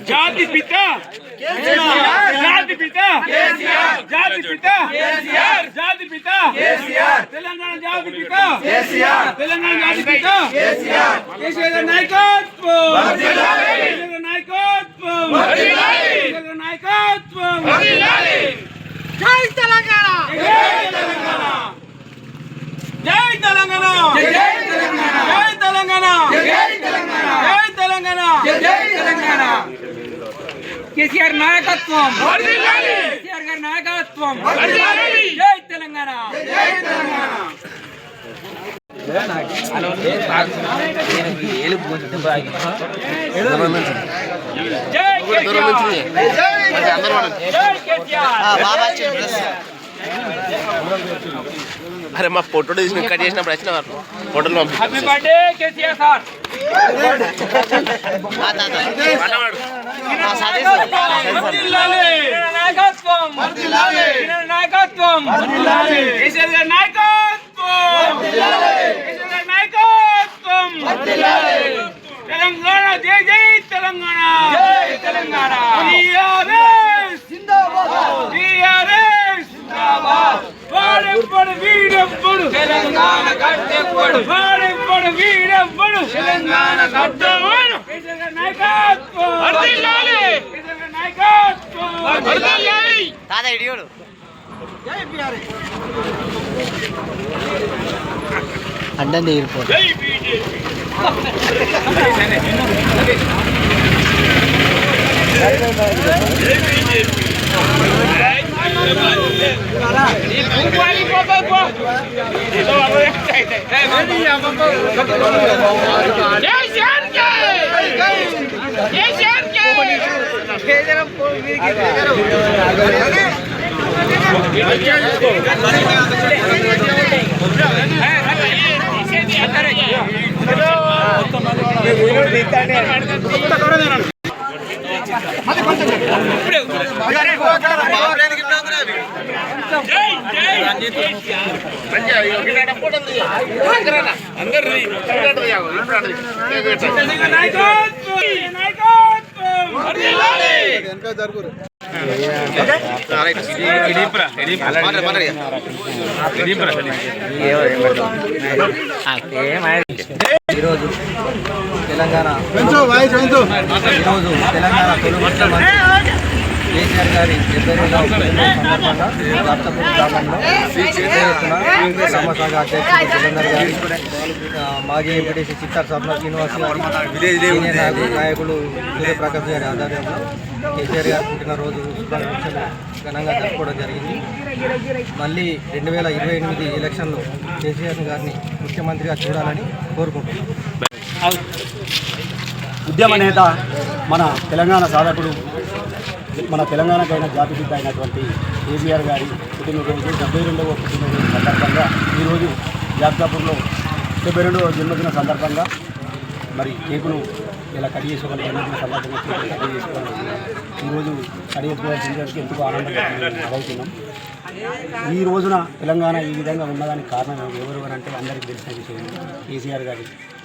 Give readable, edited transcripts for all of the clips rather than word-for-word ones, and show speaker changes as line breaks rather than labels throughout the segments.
జాతి పిత జాతి పిత జాతి పిత జాతి పిత తెలంగాణ జాతి పిత తెలంగాణ జాతి పిత కేసీఆర్ నాయకత్వం నాయకత్వం నాయకత్వం జై తెలంగాణ జై తెలంగాణ జై తెలంగాణ జై తెలంగాణ జై తెలంగాణ జై తెలంగాణ కేసీఆర్ నాయకత్వం కేసీఆర్ గారి నాయకత్వం జై తెలంగాణ జై తెలంగాణ
अरे मैं फोटो कट प्रश्न photo
happy birthday KCR sir नायकत्వం नायकत्వం केसीआर గారి నాయకత్వం కేసీఆర్ గారి నాయకత్వం తెలంగాణ జై జై తెలంగాణ జై తెలంగాణ టీఆర్ఎస్ జిందాబాద్ టీఆర్ఎస్ జిందాబాద్ వాడెప్పుడు వీడెప్పుడు తెలంగాణ కట్టెప్పుడు వాడెప్పుడు వీడెప్పుడు తెలంగాణ కట్టెప్పుడు కేసీఆర్ గారి నాయకత్వం వర్ధిల్లాలి కేసీఆర్ గారి నాయకత్వం వర్ధిల్లాలి
తాదా ఇడియోడు
జై బీఆర్ఎస్
అడ్డంది ఎయిర్పోర్ట్
జై బీజేపీ
ఈరోజు తెలంగాణ తొలి ముఖ్యమంత్రి కేసీఆర్ గారి 72వ సందర్భంగా రాష్ట్రపూర్ గ్రామంలో సమసాగ అధ్యక్షుడు జగందర్ గారి మాజీ ఎంపీటీసీ చిత్తార్ సభలో శ్రీనివాస్ నాయకులు సూర్యప్రకాష్ గారి ఆధ్వర్యంలో కేసీఆర్ గారి పుట్టినరోజు శుభాకాంక్షలు ఘనంగా జరుపుకోవడం జరిగింది. మళ్ళీ 2028 ఎలక్షన్లో కేసీఆర్ గారిని ముఖ్యమంత్రిగా చూడాలని కోరుకుంటున్నాం.
ఉద్యమ నేత మన తెలంగాణ సాధకుడు మన తెలంగాణకైన జాతిపిత అయినటువంటి కేసీఆర్ గారి పుట్టినరోజు 72వ పుట్టినరోజు సందర్భంగా ఈరోజు జాబ్దాపూర్లో 72వ జన్మదిన సందర్భంగా మరి కేకును ఇలా కట్ చేసుకోవాలి జన్మదిన సందర్భంగా కేకును కట్ చేసుకోవాలి. ఈరోజు కట్ చేసుకోవాల్సింది ఎంతో ఆనందంగా భావిస్తున్నాం. ఈ రోజున తెలంగాణ ఈ విధంగా ఉన్నదానికి కారణం ఎవరు అంటే అందరికీ తెలిసిన విషయం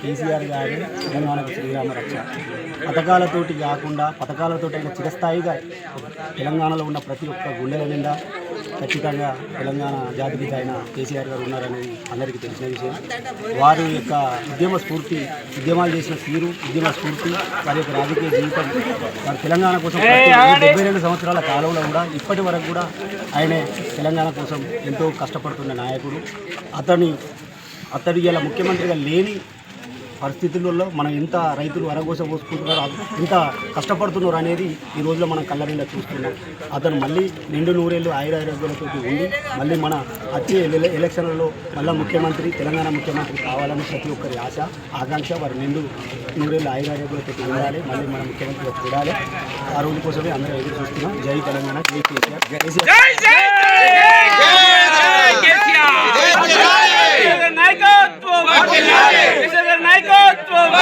కేసీఆర్ గారి తెలంగాణకు శ్రీరామ రక్ష పథకాలతోటి కాకుండా పథకాలతోటి అయినా చిరస్థాయిగా తెలంగాణలో ఉన్న ప్రతి ఒక్క గుండెల నిండా ఖచ్చితంగా తెలంగాణ జాతిపిత అయిన కేసీఆర్ గారు ఉన్నారనేది అందరికీ తెలిసిన విషయం. వారి యొక్క ఉద్యమ స్ఫూర్తి, ఉద్యమాలు చేసిన తీరు, ఉద్యమ స్ఫూర్తి, వారి యొక్క రాజకీయ జీవితం, వారి తెలంగాణ కోసం 72 సంవత్సరాల కాలంలో కూడా ఇప్పటి వరకు కూడా ఆయనే తెలంగాణ కోసం ఎంతో కష్టపడుతున్న నాయకుడు. అతడు ఇలా ముఖ్యమంత్రిగా లేని పరిస్థితులలో మనం ఎంత రైతులు వరగోస పోసుకుంటున్నారో ఎంత కష్టపడుతున్నారు అనేది ఈ రోజులో మనం కళ్ళ నిండా చూస్తున్నాం. అతను మళ్ళీ నిండు నూరేళ్ళు ఆయురారోగ్యాలతో ఉండి మళ్ళీ మన వచ్చే ఎలక్షన్లలో మళ్ళీ ముఖ్యమంత్రి తెలంగాణ ముఖ్యమంత్రి కావాలని ప్రతి ఒక్కరి ఆశ ఆకాంక్ష. వారు నిండు నూరేళ్ళు ఆయురారోగ్యాలతో ఉండాలి, మళ్ళీ మన ముఖ్యమంత్రిగా చూడాలి. ఆ రోజు కోసమే అందరూ ఎదురు చూస్తున్నాం. జై తెలంగాణ, జై కేసీఆర్. నాయకత్వం